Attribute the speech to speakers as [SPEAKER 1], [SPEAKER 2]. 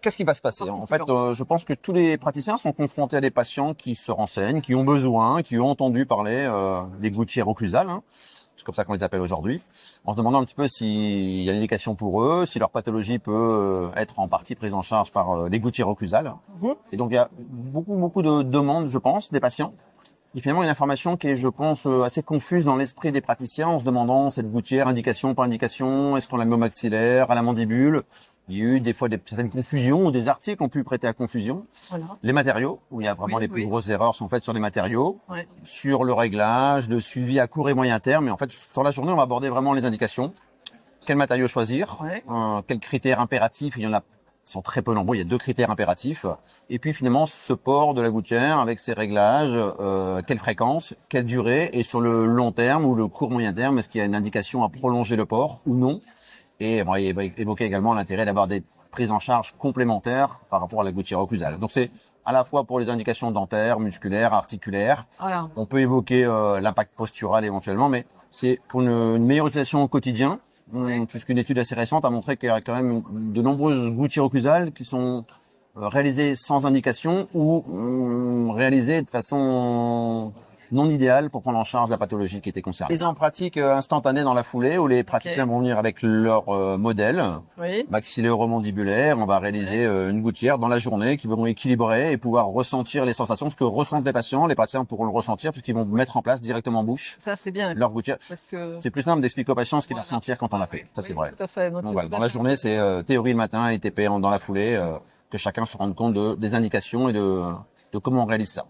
[SPEAKER 1] qu'est-ce qui va se passer? En fait, je pense que tous les praticiens sont confrontés à des patients qui se renseignent, qui ont besoin, qui ont entendu parler des gouttières occlusales, hein. C'est comme ça qu'on les appelle aujourd'hui, en se demandant un petit peu s'il y a une indication pour eux, si leur pathologie peut être en partie prise en charge par les gouttières occlusales. Et donc, il y a beaucoup de demandes, je pense, des patients. Et finalement, une information qui est, je pense, assez confuse dans l'esprit des praticiens, en se demandant cette gouttière, indication, pas indication, est-ce qu'on la met au maxillaire, à la mandibule? Il y a eu des fois certaines confusions, ou des articles ont pu prêter à confusion. Voilà. Les matériaux, où il y a vraiment les plus grosses erreurs sont faites sur les matériaux, sur le réglage, le suivi à court et moyen terme. Et en fait, sur la journée, on va aborder vraiment les indications. Quel matériau choisir, quels critères impératifs, il y en a, sont très peu nombreux, il y a 2 critères impératifs. Et puis finalement, ce port de la gouttière avec ses réglages, quelle fréquence, quelle durée, et sur le long terme ou le court moyen terme, est-ce qu'il y a une indication à prolonger le port ou non? Et on va évoquer également l'intérêt d'avoir des prises en charge complémentaires par rapport à la gouttière occlusale. Donc c'est à la fois pour les indications dentaires, musculaires, articulaires. Voilà. On peut évoquer l'impact postural éventuellement, mais c'est pour une meilleure utilisation au quotidien, puisqu'une étude assez récente a montré qu'il y a quand même de nombreuses gouttières occlusales qui sont réalisées sans indication ou réalisées de façon non idéal pour prendre en charge la pathologie qui était concernée. Ils ont en pratique instantanée dans la foulée où les praticiens vont venir avec leur modèle maxillo-mandibulaire. On va réaliser une gouttière dans la journée qui vont équilibrer et pouvoir ressentir les sensations. Ce que ressentent les patients, les praticiens pourront le ressentir puisqu'ils vont mettre en place directement en bouche.
[SPEAKER 2] Ça, c'est bien.
[SPEAKER 1] Leur gouttière. C'est plus simple d'expliquer aux patients ce qu'ils vont ressentir quand on l'a fait. Ça, c'est vrai.
[SPEAKER 2] Tout à fait.
[SPEAKER 1] Donc, voilà. Dans la journée, c'est théorie le matin et TP dans la foulée, que chacun se rende compte des indications et de comment on réalise ça.